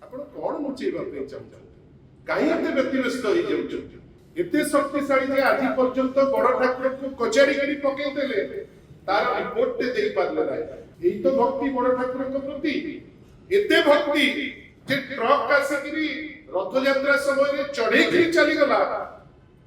ଆପଣ କଣ ମୁଚେଇବା ପାଇଁ ଚାହୁଁଛନ୍ତି? କାହିଁ ଏତେ ବ୍ୟତିବ୍ୟସ୍ତ ହେଇଯାଉଛନ୍ତି? ଏତେ ଶକ୍ତିଶାଳୀ ଯେ ଆଜି ପର୍ଯ୍ୟନ୍ତ ବଡ ଠାକୁରଙ୍କୁ କଚାଡି କରି ପକେଇଦେଲେ ତାର ରିପୋର୍ଟଟେ ଦେଇ ପାରିଲେ ନାହିଁ। ଏଇ ତ ଭକ୍ତି ବଡ ଠାକୁରଙ୍କ ପ୍ରତି। ଏତେ ଭକ୍ତି ଯେ ଟ୍ରକ୍ ଆସିକିରି ରଥଯାତ୍ରା ସମୟରେ ଚଢେଇକିରି ଚାଲିଗଲା,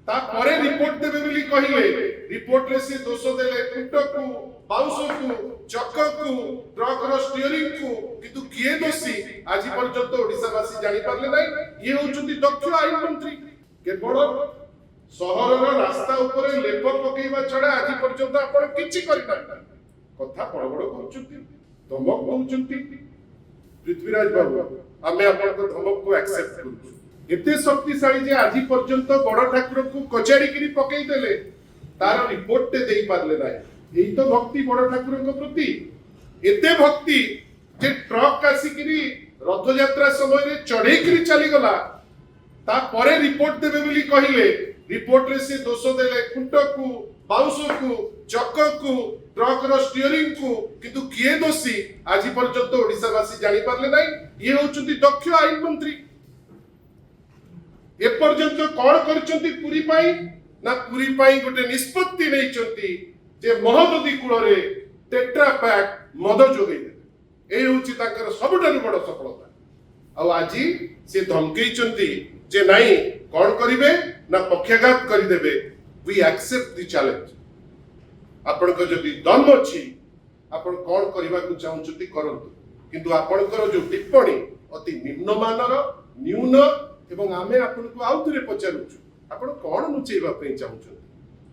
ତାପରେ ରିପୋର୍ଟ ଦେବେ ବୋଲି କହିଲେ। ରିପୋର୍ଟରେ ସେ ଦୋଷ ଦେଲେ ଖୁଣ୍ଟକୁ, ବାଉଁଶକୁ, ଚକକୁ, ଟ୍ରକର ଷ୍ଟିୟରିଂକୁ। କିନ୍ତୁ କିଏ ଦୋଷୀ ଆଜି ପର୍ଯ୍ୟନ୍ତ ଓଡ଼ିଶାବାସୀ ଜାଣିପାରିଲେ ନାହିଁ। ଇଏ ହଉଛନ୍ତି ଦକ୍ଷ ଆଇନ ମନ୍ତ୍ରୀ। କେବଳ ସହରର ରାସ୍ତା ଉପରେ ଲେପ ପକେଇବା ଛଡା ଆଜି ପର୍ଯ୍ୟନ୍ତ ଆପଣ କିଛି କରିନାହାନ୍ତି। କଥା ବଡ ବଡ କରୁଛନ୍ତି, ଧମକ ଦଉଛନ୍ତି। ପୃଥ୍ୱୀରାଜ ବାବୁ, ଆମେ ଆପଣଙ୍କ ଧମକକୁ ଆକ୍ସେପ୍ଟ କରୁଛୁ। ଏତେ ଶକ୍ତିଶାଳୀ ଯେ ଆଜି ପର୍ଯ୍ୟନ୍ତ ବଡ ଠାକୁରଙ୍କୁ କଚାଡିକିରି ପକେଇଦେଲେ ତାର ରିପୋର୍ଟଟେ ଦେଇ ପାରିଲେ ନାହିଁ। ଏଇ ତ ଭକ୍ତି ବଡ ଠାକୁରଙ୍କ ପ୍ରତି। ଏତେ ଭକ୍ତି ଯେ ଟ୍ରକ୍ ଆସିକିରି ରଥଯାତ୍ରା ସମୟରେ ଚଢେଇକିରି ଚାଲିଗଲା, ତାପରେ ରିପୋର୍ଟ ଦେବେ ବୋଲି କହିଲେ। ରିପୋର୍ଟରେ ସେ ଦୋଷ ଦେଲେ ଖୁଣ୍ଟକୁ, ବାଉଁଶକୁ, ଚକକୁ, ଟ୍ରକର ଷ୍ଟିୟରିଂକୁ। କିନ୍ତୁ କିଏ ଦୋଷୀ ଆଜି ପର୍ଯ୍ୟନ୍ତ ଓଡ଼ିଶାବାସୀ ଜାଣିପାରିଲେ ନାହିଁ। ଇଏ ହଉଛନ୍ତି ଦକ୍ଷ ଆଇନ ମନ୍ତ୍ରୀ। এপর্যন্ত কଣ କରିଛନ୍ତି ପୁରୀ ପାଇଁ? ନା ପୁରୀ ପାଇଁ ଗୋଟେ ନିଷ୍ପତ୍ତି ନେଇଛନ୍ତି ଯେ ମହାନଦୀ କୂଳରେ ଟେଟ୍ରା ପ୍ୟାକ୍ ମଦ ଯୋଗାଇ ଦେବେ। এই ହଉଛି ତାଙ୍କର ସବୁଠାରୁ ବଡ଼ ସଫଳତା। ଆଉ ଆଜି ସେ ଧମକେଇଛନ୍ତି ଯେ ନାଇଁ କଣ କରିବେ ନା ପକ୍ଷାଘାତ କରିଦେବେ। we accept the challenge। ଆପଣଙ୍କ ଯଦି ଦମ ଅଛି ଆପଣ କଣ କରିବାକୁ ଚାହୁଁଛନ୍ତି କରନ୍ତୁ, କିନ୍ତୁ ଆପଣଙ୍କର ଯୋଉ ଟିପ୍ପଣୀ ଅତି ନିମ୍ନମାନର, ନ୍यूନ, ଏବଂ ଆମେ ଆପଣଙ୍କୁ ଆଉ ଥରେ ପଚାରୁଛୁ ଆପଣ କଣ ଲୁଚେଇବା ପାଇଁ ଚାହୁଁଛନ୍ତି?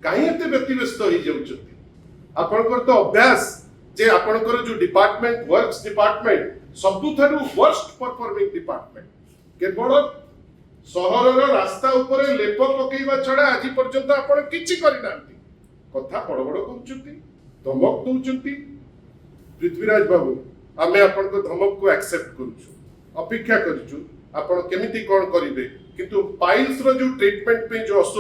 କାହିଁ ଏତେ ବ୍ୟତିବ୍ୟସ୍ତ ହେଇଯାଉଛନ୍ତି? ଆପଣଙ୍କର ତ ଅଭ୍ୟାସ ଯେ ଆପଣଙ୍କର ଯୋଉ ଡିପାର୍ଟମେଣ୍ଟ ୱାର୍କସ୍ ଡିପାର୍ଟମେଣ୍ଟ ସବୁଠାରୁ ୱର୍ଷ୍ଟ ପରଫର୍ମିଂ ଡିପାର୍ଟମେଣ୍ଟ। କେବଳ ସହରର ରାସ୍ତା ଉପରେ ଲେପ ପକେଇବା ଛଡା ଆଜି ପର୍ଯ୍ୟନ୍ତ ଆପଣ କିଛି କରିନାହାନ୍ତି। କଥା ବଡ ବଡ କରୁଛନ୍ତି, ଧମକ ଦଉଛନ୍ତି। ପୃଥ୍ୱୀରାଜ ବାବୁ, ଆମେ ଆପଣଙ୍କ ଧମକକୁ ଆକ୍ସେପ୍ଟ କରୁଛୁ, ଅପେକ୍ଷା କରିଛୁ ଆପଣ କେମିତି କଣ କରିବେ। କିନ୍ତୁ ପାଇଲ୍ସ ର ଯୋଉ ଟ୍ରିଟମେଣ୍ଟ ପାଇଁ ଯୋଉ ଔଷଧ,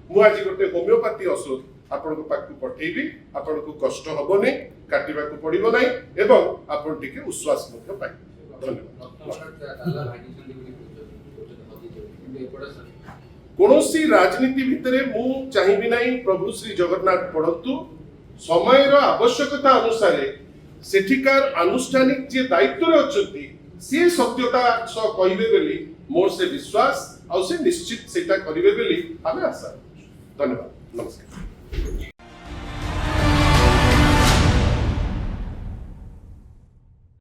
ମୁଁ ଆଜି ଗୋଟେ ହୋମିଓପାଥି ଔଷଧ ଆପଣଙ୍କ ପାଖକୁ ପଠେଇବି। ଆପଣଙ୍କୁ କଷ୍ଟ ହବନି, କାଟିବାକୁ ପଡିବ ନାହିଁ ଏବଂ ଆପଣ ଟିକେ ଉଶ୍ୱାସ ମଧ୍ୟ ପାଇବେ। ଧନ୍ୟବାଦ। କୌଣସି ରାଜନୀତି ଭିତରେ ମୁଁ ଚାହିଁବି ନାହିଁ ପ୍ରଭୁ ଶ୍ରୀ ଜଗନ୍ନାଥ ପଢନ୍ତୁ। ସମୟର ଆବଶ୍ୟକତା ଅନୁସାରେ ସେଠିକାର ଆନୁଷ୍ଠାନିକ ଯିଏ ଦାୟିତ୍ୱରେ ଅଛନ୍ତି ସିଏ ସତ୍ୟତା ସହ କହିବେ ବୋଲି ମୋର ସେ ବିଶ୍ୱାସ, ଆଉ ସେ ନିଶ୍ଚିତ ସେଇଟା କରିବେ ବୋଲି ଆମେ ଆଶା କରୁଛୁ। ଧନ୍ୟବାଦ, ନମସ୍କାର।